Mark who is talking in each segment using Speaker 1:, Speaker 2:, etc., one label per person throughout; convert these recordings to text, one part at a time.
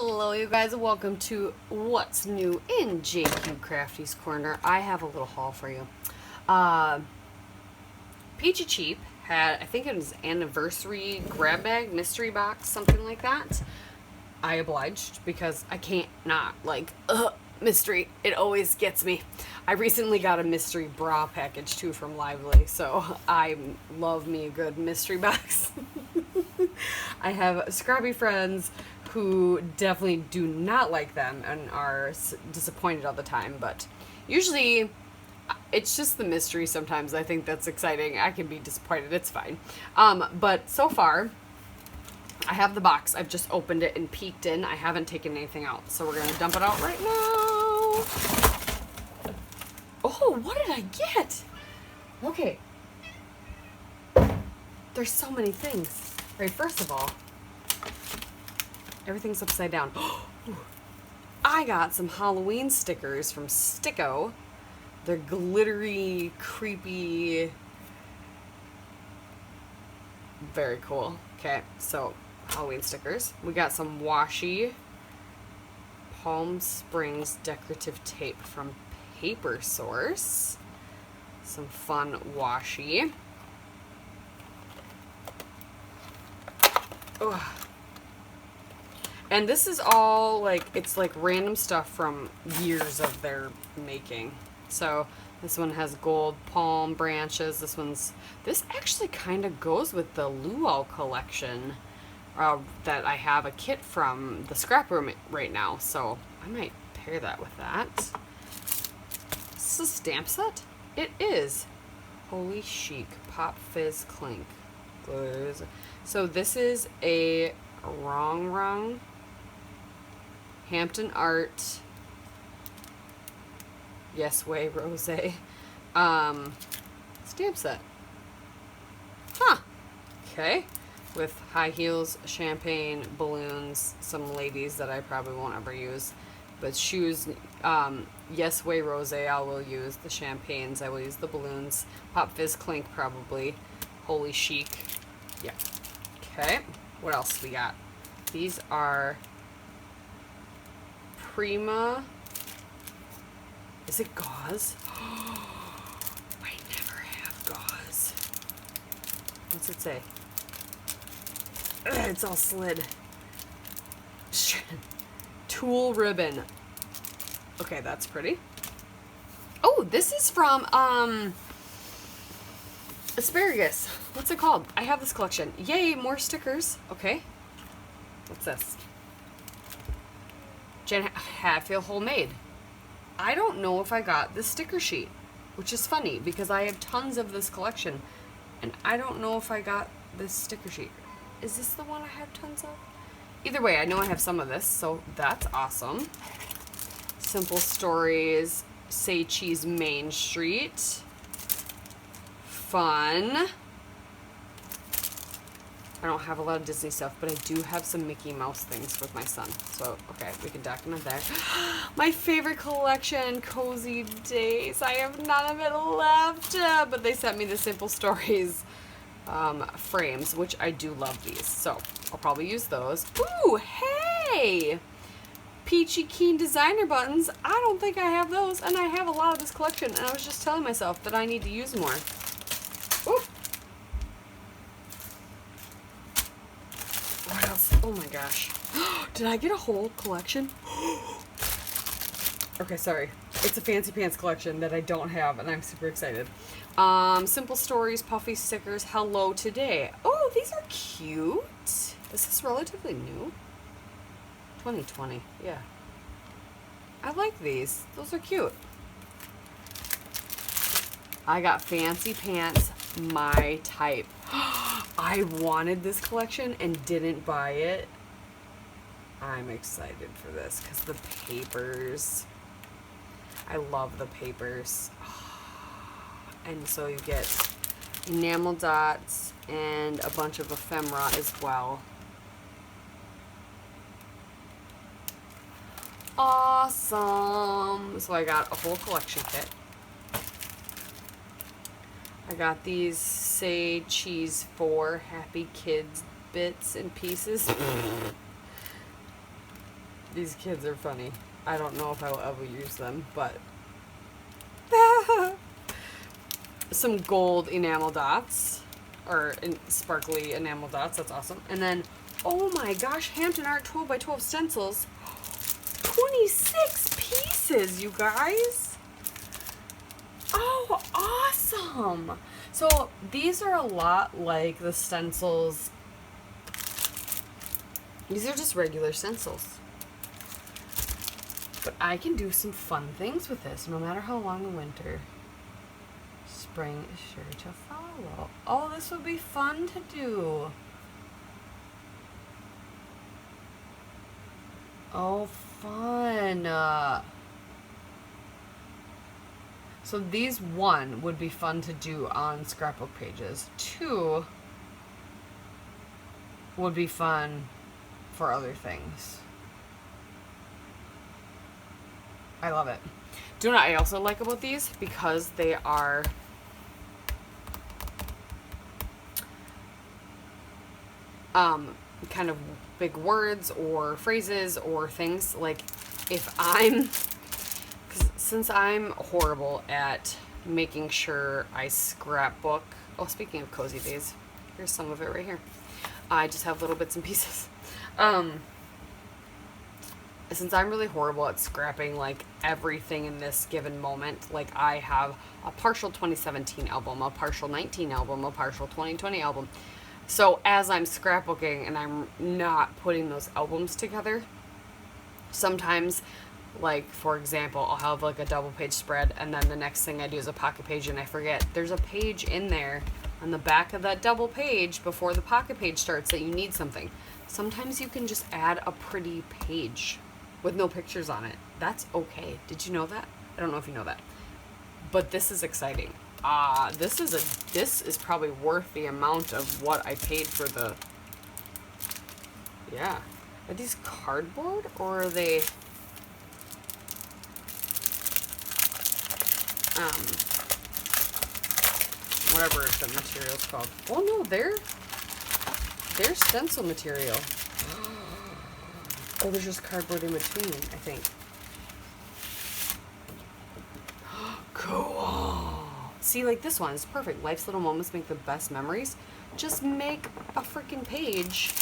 Speaker 1: Hello you guys, welcome to What's New in JQ Crafty's Corner. I have a little haul for you. Peachy had, I think it was anniversary grab bag, mystery box, something like that. I obliged because I can't not, mystery. It always gets me. I recently got a mystery bra package too from Lively, so I love me a good mystery box. I have scrappy friends who definitely do not like them and are disappointed all the time, but usually it's just the mystery sometimes. I think that's exciting. I can be disappointed. It's fine. But so far, I have the box. I've just opened it and peeked in. I haven't taken anything out, so we're going to dump it out right now. Oh, what did I get? Okay. There's so many things. All right, first of all, everything's upside down. I got some Halloween stickers from Sticko. They're glittery, creepy, very cool. Okay, so Halloween stickers. We got some washi Palm Springs decorative tape from Paper Source. Some fun washi. Ugh. And this is all it's random stuff from years of their making. So this one has gold palm branches. This actually kind of goes with the luau collection that I have a kit from the scrap room right now. So I might pair that with that. Is this a stamp set? It is. Holy chic. Pop Fizz Clink. So this is a wrong Hampton Art Yes Way Rose stamp set. Huh. Okay. With high heels, champagne, balloons, some ladies that I probably won't ever use. But shoes, Yes Way Rose I will use. The champagnes, I will use the balloons. Pop Fizz Clink probably. Holy chic. Yeah. Okay. What else we got? These are Prima. Is it gauze? I never have gauze. What's it say? Ugh, it's all slid. Tulle ribbon. Okay, that's pretty. Oh, this is from Asparagus. What's it called? I have this collection. Yay, more stickers. Okay. What's this? Jen Hatfield Homemade. I don't know if I got this sticker sheet, which is funny because I have tons of this collection, and I don't know if I got this sticker sheet. Is this the one I have tons of? Either way, I know I have some of this, so that's awesome. Simple Stories, Say Cheese Main Street. Fun. I don't have a lot of Disney stuff, but I do have some Mickey Mouse things with my son. So, okay, we can document that. My favorite collection, Cozy Days. I have none of it left, but they sent me the Simple Stories frames, which I do love these. So, I'll probably use those. Ooh, hey! Peachy Keen designer buttons. I don't think I have those, and I have a lot of this collection, and I was just telling myself that I need to use more. Ooh. What else? Oh my gosh. Did I get a whole collection? Okay, sorry. It's a Fancy Pants collection that I don't have, and I'm super excited. Simple Stories, Puffy Stickers, Hello Today. Oh, these are cute. This is relatively new. 2020, yeah. I like these. Those are cute. I got Fancy Pants, My Type. I wanted this collection and didn't buy it. I'm excited for this because the papers. I love the papers. And so you get enamel dots and a bunch of ephemera as well. Awesome. So I got a whole collection kit. I got these Say Cheese 4 Happy Kids bits and pieces. These kids are funny. I don't know if I will ever use them, but some gold enamel dots, or sparkly enamel dots. That's awesome. And then, oh my gosh, Hampton Art 12 by 12 stencils. 26 pieces, you guys. Oh, awesome. So these are a lot like the stencils. These are just regular stencils. But I can do some fun things with this, no matter how long the winter. Spring is sure to follow. Oh, this would be fun to do. Oh, fun. So these, 1, would be fun to do on scrapbook pages. 2 would be fun for other things. I love it. Do you know what I also like about these? Because they are kind of big words or phrases or things. Like, if I'm, since I'm horrible at making sure I scrapbook. Oh, speaking of cozy days, here's some of it right here. I just have little bits and pieces. Since I'm really horrible at scrapping like everything in this given moment, like I have a partial 2017 album, a partial 19 album, a partial 2020 album. So as I'm scrapbooking and I'm not putting those albums together, sometimes, like, for example, I'll have like a double page spread and then the next thing I do is a pocket page and I forget there's a page in there on the back of that double page before the pocket page starts that you need something. Sometimes you can just add a pretty page with no pictures on it. That's okay. Did you know that? I don't know if you know that. But this is exciting. This is probably worth the amount of what I paid for the... Yeah. Are these cardboard or are they... whatever the material's called. Oh no, they're stencil material. Oh, there's just cardboard in between, I think. Cool. See, like this one is perfect. Life's little moments make the best memories. Just make a freaking page.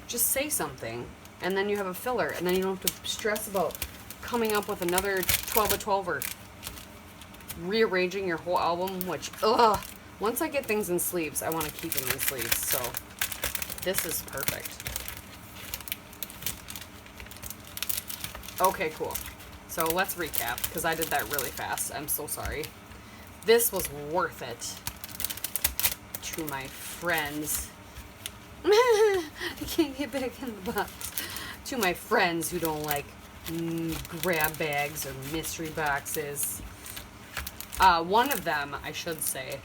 Speaker 1: Just say something. And then you have a filler. And then you don't have to stress about coming up with another 12 by 12 or rearranging your whole album, which, ugh. Once I get things in sleeves, I want to keep them in sleeves. So this is perfect. Okay, cool. So let's recap, because I did that really fast. I'm so sorry. This was worth it. To my friends. I can't get back in the box. To my friends who don't like grab bags or mystery boxes. One of them, I should say,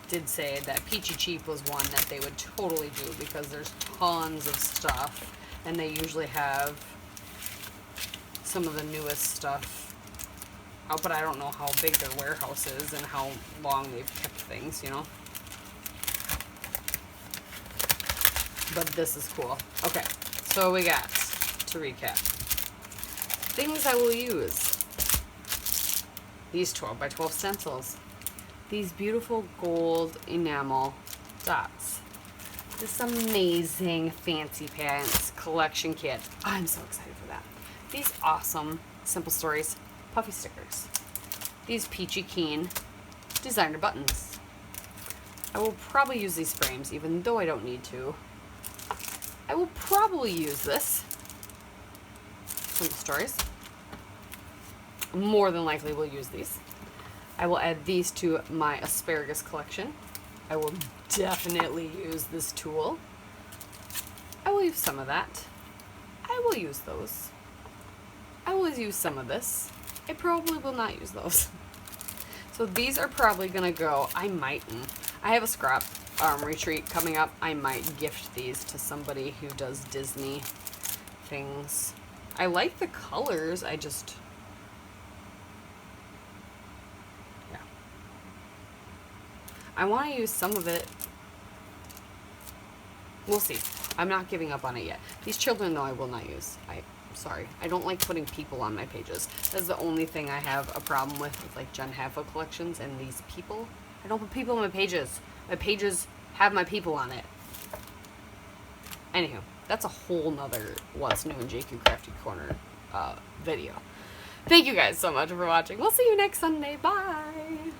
Speaker 1: did say that Peachy Cheap was one that they would totally do because there's tons of stuff. And they usually have some of the newest stuff. Oh, but I don't know how big their warehouse is and how long they've kept things, you know. But this is cool. Okay, so we got, to recap, things I will use. These 12 by 12 stencils. These beautiful gold enamel dots. This amazing Fancy Pants collection kit. I'm so excited for that. These awesome Simple Stories puffy stickers. These Peachy Keen designer buttons. I will probably use these frames even though I don't need to. I will probably use this. Simple Stories. More than likely will use these. I will add these to my asparagus collection. I will definitely use this tool. I will use some of that. I will use those. I will use some of this. I probably will not use those. So these are probably gonna go, I have a scrap retreat coming up. I might gift these to somebody who does Disney things. I like the colors, I just, yeah. I want to use some of it We'll see. I'm not giving up on it yet. These children, though, I will not use. I'm sorry. I don't like putting people on my pages. That's the only thing I have a problem with like Jen Haffa collections and these people. I don't put people on my pages. My pages have my people on it. Anywho, that's a whole nother What's New in JQ Crafty Corner video. Thank you guys so much for watching. We'll see you next Sunday. Bye!